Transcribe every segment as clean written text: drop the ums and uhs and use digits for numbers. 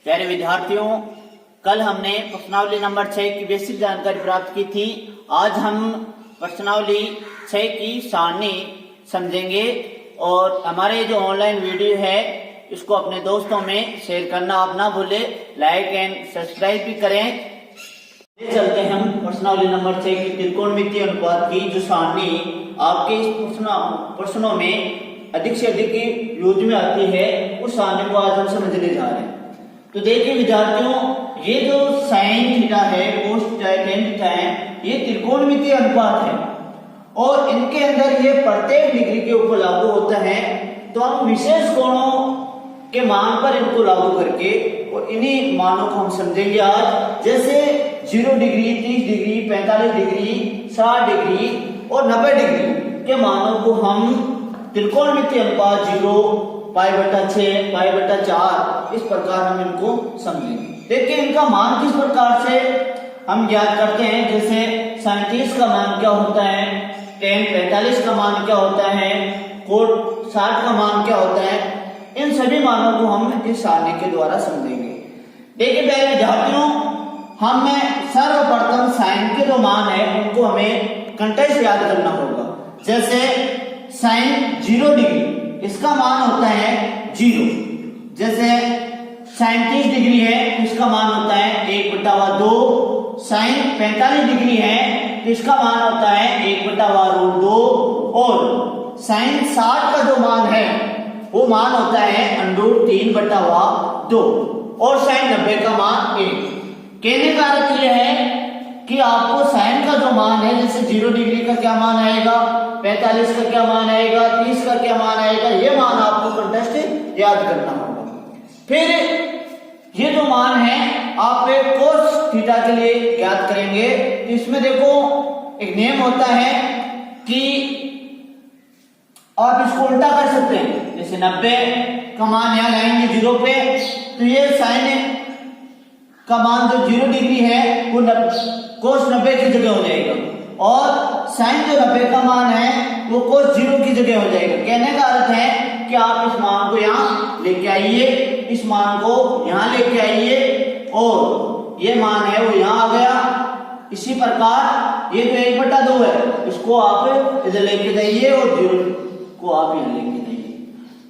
प्यारे विद्यार्थियों, कल हमने प्रश्नावली नंबर 6 की बेसिक जानकारी प्राप्त की थी। आज हम प्रश्नावली 6 की सारणी समझेंगे और हमारे जो ऑनलाइन वीडियो है इसको अपने दोस्तों में शेयर करना आप ना भूले, लाइक एंड सब्सक्राइब भी करें। चलते हम प्रश्नावली नंबर 6 की त्रिकोणमितीय अनुपात की जो सारणी आपके इस प्रश्नों में अधिक से अधिक यूज में आती है, उस सारणी को आज हम समझने जा रहे हैं। तो देखिए विद्यार्थियों, ये जो साइन थीटा है, कोस थीटा है, टेन थीटा है, ये त्रिकोणमितीय अनुपात है और इनके अंदर ये प्रत्येक डिग्री के ऊपर लागू होता है। तो हम विशेष कोणों के मान पर इनको लागू करके और इन्हीं मानों को हम समझेंगे आज। जैसे 0 डिग्री, 30 डिग्री, 45 डिग्री, 60 डिग्री और 90 डिग्री के मानों को हम त्रिकोणमितीय अनुपात 0, π/6, π/4 इस प्रकार हम इनको समझेंगे। देखिए इनका मान किस प्रकार से हम ज्ञात करते हैं। जैसे 37 का मान क्या होता है, tan 45 का मान क्या होता है, कोट 60 का मान क्या होता है, इन सभी मानों को हम इस सारणी के द्वारा समझेंगे। देखिए प्यारे विद्यार्थियों, हमें सर्वप्रथम साइन के जो मान है उनको हमें कंटेक्स्ट याद करना होगा। जैसे साइन 0 डिग्री, इसका मान होता है 0। जैसे 37 डिग्री है, इसका मान होता है 1/2। साइन 45 डिग्री है, तो इसका मान होता है 1/√2। और साइन 60 का जो मान है वो मान होता है √3/2। और साइन 90 का मान 1। कहने का अर्थ यह है कि आपको साइन का जो मान है, जैसे 0 डिग्री का क्या मान आएगा, 45 का क्या मान आएगा, 30 का क्या मान आएगा, ये मान आपको कंटेक्स्ट याद करना होगा। फिर ये जो मान है आप कोस थीटा के लिए याद करेंगे। तो इसमें देखो एक नियम होता है कि आप इसको उल्टा कर सकते हैं। जैसे 90 का मान यहां लाएंगे 0 पे, तो ये साइन का मान जो 0 डिग्री है वो कोस 90 की जगह हो जाएगा और साइन जो 90 का मान है वो कोस 0 की जगह हो जाएगा। कहने का अर्थ है कि आप इस मान को यहाँ लेके आइए, इस मान को यहाँ लेके आइए और ये मान है वो यहाँ आ गया। इसी प्रकार ये जो 1/2 है इसको आप इधर लेके जाइए और 0 को आप यहाँ लेके जाइए।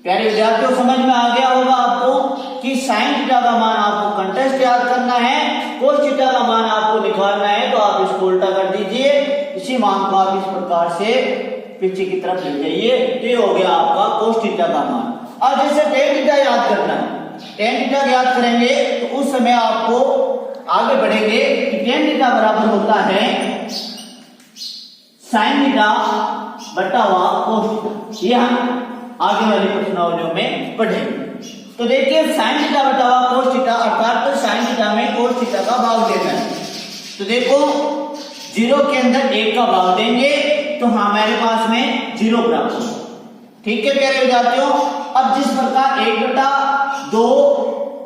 प्यारे विद्यार्थियों, समझ में आ गया होगा आपको कि साइन थीटा का मान आपको कंटेक्स्ट याद करना है, कोस थीटा का मान आपको निकालना है, तो आप इसको उल्टा कर दीजिए। इसी मान को आप इस प्रकार से पीछे की तरफ ले जाइए, तो ये हो गया आपका कोस थीटा का मान। अब जैसे टेन थीटा याद करना है, टेन थीटा याद करेंगे तो उस समय आपको आगे बढ़ेंगे कि टेन थीटा बराबर होता है साइन थीटा बटा कोस थीटा। ये हम आगे वाली प्रश्नावलियों में पढ़ेंगे। तो देखिए साइन थीटा बटा कोस थीटा, अर्थात तो साइन थीटा में कोस थीटा का भाग देना है। तो देखो 0 के अंदर 1 का भाग देंगे तो हमारे पास में 0 प्राप्त होगा। ठीक है प्यारे विद्यार्थियों, अब जिस प्रकार 1/2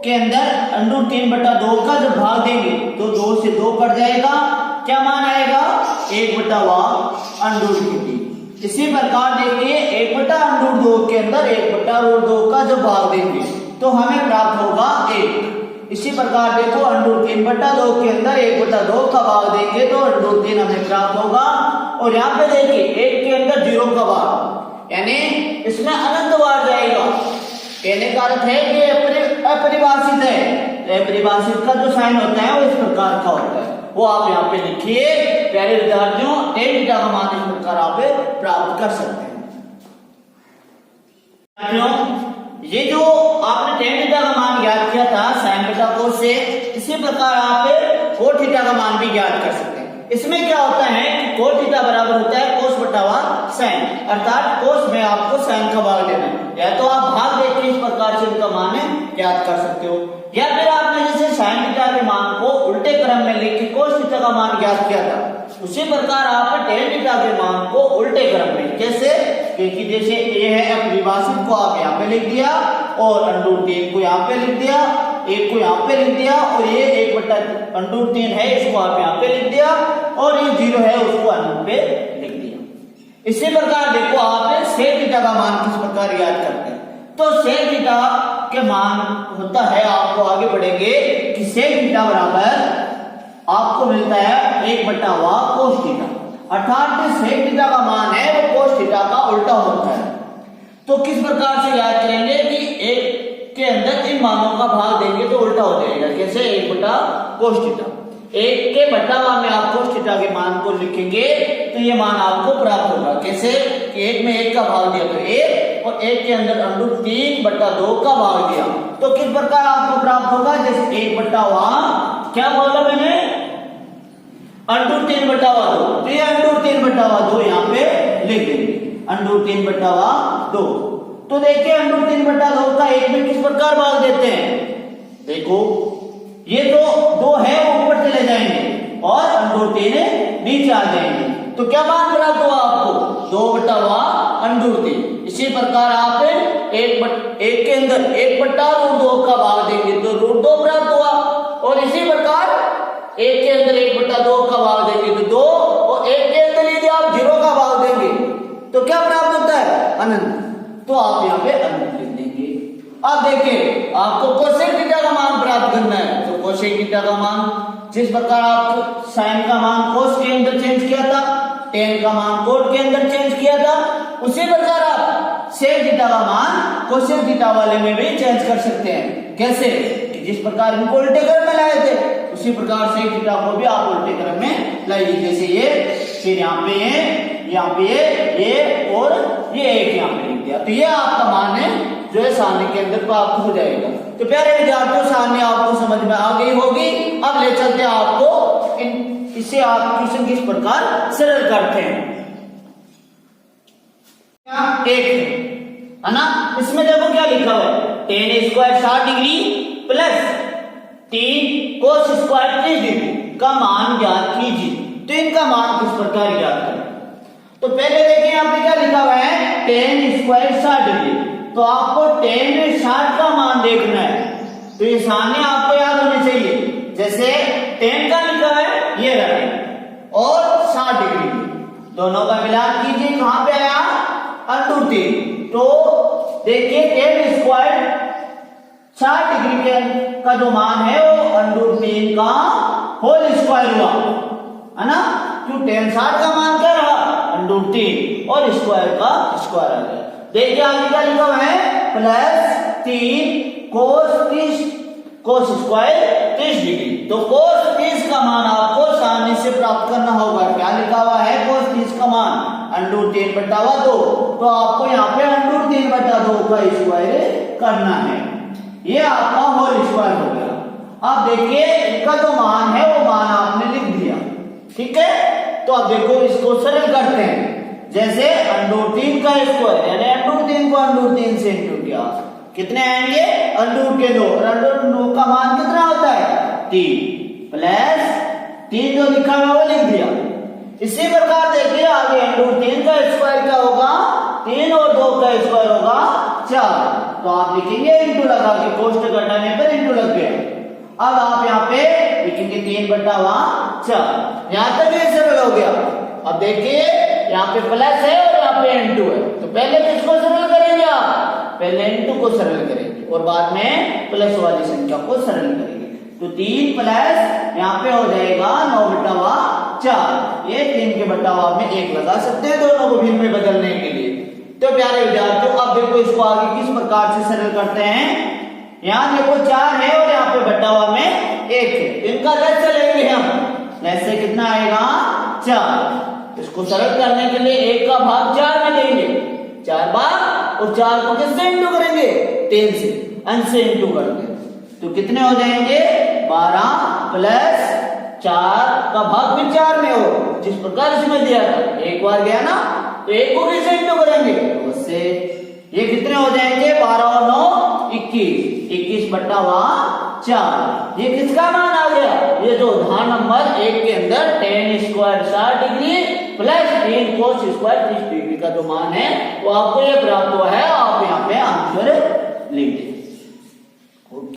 के अंदर √3/2 का जब भाग देंगे तो 2 से 2 कट जाएगा, क्या मान आएगा 1/√3। इसी प्रकार देखिए 1/√2 के अंदर 1/√2 का जब भाग देंगे तो हमें प्राप्त होगा 1। इसी प्रकार देखो √3/2 के अंदर 1/2 का भाग देंगे तो √3 हमें प्राप्त होगा। और यहाँ पे देखिए 1 के अंदर 0 का भाग, यानी इसमें अनंत बार जाएगा। कहने का अर्थ है कि अपरिभाषित है। अपरिभाषित का जो साइन होता है वो इस प्रकार का होता है, वो आप यहाँ पे लिखिए। प्यारे विद्यार्थियों, टेन थीटा का मान इस प्रकार आप प्राप्त कर सकते हैं। ये जो आपने टेन थीटा का मान ज्ञात किया था साइन बीटा कोस से, इसी प्रकार आप कोट थीटा का मान भी ज्ञात कर सकते हैं। इसमें क्या होता है कि कोट थीटा बराबर होता है कोस बटा साइन, अर्थात कोस में आपको साइन का भाग लेना है। या तो आप भाग देके इस प्रकार से इनका मान ज्ञात कर सकते हो, या फिर आपने जैसे साइन थीटा के मान को उल्टे क्रम में लिख के कोस थीटा का मान ज्ञात किया था, उसी प्रकार आप टेन थीटा के मान को उल्टे क्रम में, जैसे क्योंकि जैसे ये है अपरिभाषित को आप यहाँ पे लिख दिया और √3 को यहाँ पे लिख दिया, 1 को यहाँ पे लिख दिया और ये 1/√3 है इसको आप यहाँ पे लिख दिया और ये 0 है उसको अनंत पे लिख दिया। इसी प्रकार देखो आप सेक थीटा का मान किस प्रकार याद करते हैं। तो सेक थीटा के मान होता है, आपको आगे बढ़ेंगे कि सेक थीटा बराबर आपको मिलता है 1/वा कोस थीटा, अर्थात जो सेक थीटा का मान है वो कोस थीटा का उल्टा होता है। तो किस प्रकार से याद करेंगे कि एक के अंदर इन मानों का भाग देंगे तो उल्टा हो जाएगा। कैसे? 1/कोस थीटा, 1 के बट्टावा में आप कोस थीटा के मान को लिखेंगे तो ये मान आपको प्राप्त होगा। कैसे? कि 1 में 1 का भाग दिया तो 1 और 1 के अंदर √3/2 का भाग दिया तो किस प्रकार आपको प्राप्त होगा? जैसे 1/, क्या बोला मैंने, √3/2, तो ये √3/2 यहाँ पे लिख देंगे, √3/2। तो देखिए √3/2 का 1 में किस प्रकार भाग देते हैं। देखो ये तो 2 है ऊपर चले जाएंगे और √3 नीचे आ जाएंगे तो क्या मान प्राप्त हुआ आपको? 2/√3। इसी प्रकार आप 1 के अंदर 1/√2 का भाग देंगे तो √2 प्राप्त हुआ और इसी प्रकार 1 के अंदर 1/2 का भाग देंगे तो 2 और 1 के अंदर यदि आप 0 का भाग देंगे तो क्या प्राप्त होता है? अनंत। तो आप यहाँ पे अनंत लिख देंगे। अब देखिए आपको कोसेक थीटा का मान प्राप्त करना है तो कोसेक थीटा का मान जिस प्रकार आप साइन का मान कोस के अंदर चेंज किया था, टेन का मान कोट के अंदर चेंज किया था, उसी प्रकार आप सेक थीटा का मान कोसेक थीटा वाले में भी चेंज कर सकते हैं। कैसे? जिस प्रकार इनको उल्टे क्रम में लाए थे उसी प्रकार सेक थीटा को भी आप उल्टे क्रम में लाइए। जैसे ये, फिर यहाँ पे ये और ये एक यहाँ पे लिख दिया तो ये आपका मान है जो है सारणी के अंदर प्राप्त हो जाएगा। तो प्यारे विद्यार्थियों सारणी आपको समझ में आ गई होगी। अब ले चलते हैं आपको इसे आप क्वेश्चन किस प्रकार सरल करते हैं। एक है ना, इसमें देखो क्या लिखा हुआ है, tan² 60 degree plus 3 cos² 30 degree का मान ज्ञात कीजिए। तो इनका मान किस प्रकार ज्ञात करें। तो पहले देखिए यहाँ पे क्या लिखा हुआ है, tan² 60 डिग्री, तो आपको tan में 60 का मान देखना है। तो ये सामने आपको याद होने चाहिए। जैसे tan का लिखा है ये रहा और 60 डिग्री दोनों का मिलान कीजिए, कहां पे आया, √3। तो देखिए tan² 60 डिग्री का जो मान है वो √3 का होल स्क्वायर हुआ, है ना। क्यों tan 60 का मान क्या रहा, √3 और स्क्वायर का स्क्वायर आ गया। देखिए आगे क्या लिखा हुआ है, +3 cos² 30 डिग्री। तो cos 30 का मान आपको सामने से प्राप्त करना होगा। क्या लिखा हुआ है, cos 30 का मान √3/2। तो आपको यहाँ पे √3/2 का स्क्वायर करना है। ये आपका होल स्क्वायर हो गया। अब देखिए इनका जो मान है वो मान आपने लिख दिया, ठीक है। तो अब देखो इसको सरल करते हैं। जैसे √3 का स्क्वायर यानी √3 को √3 से इंटू किया, कितने आएंगे, √2 और √2 का मान कितना होता है, 3 प्लस 3 जो लिखा हुआ वो लिख दिया। इसी प्रकार देखिए आगे √3 का स्क्वायर क्या होगा, 3 और 2 का स्क्वायर होगा 4। तो आप लिखेंगे इंटू लगा के, कोष्ठक घटाने पर इंटू लग गया। अब आप यहाँ पे लिखेंगे 3/4। यहां तक ये सरल हो गया। अब देखिए यहाँ पे प्लस है और यहाँ पे इंटू है, तो पहले किसको सरल करेंगे आप, पहले इंटू को सरल करेंगे और बाद में प्लस वाली संख्या को सरल करेंगे। तो 3 प्लस यहाँ पे हो जाएगा 9/4। ये 3 के बट्टावा में 1 लगा सकते हैं दोनों को भिन्न में बदलने के लिए। तो प्यारे विद्यार्थियों अब देखो इसको आगे किस प्रकार से सरल करते हैं। यहाँ देखो 4 है और यहाँ पे बट्टावा में 1 है, इनका लेस चलेंगे हम, लेस से कितना आएगा 4। इसको सरल करने के लिए 1 का भाग 4 में देंगे, 4 बार, और 4 को किससे इंटू करेंगे, 3 से, अंश से इंटू करते। तो कितने हो जाएंगे 12 प्लस 4 का भाग भी 4 में हो, जिस प्रकार इसमें दिया था, एक बार गया ना, तो 1 को किससे इंटू करेंगे, उससे। ये कितने हो जाएंगे 12 और 9 21, 21/4। ये किसका मान आ गया, ये जो उदाहरण नंबर 1 के अंदर tan² 60 degree plus 3 cos² 30 degree का जो मान है वो आपको ये प्राप्त हुआ है। आप यहाँ पे आंसर लिख दीजिए।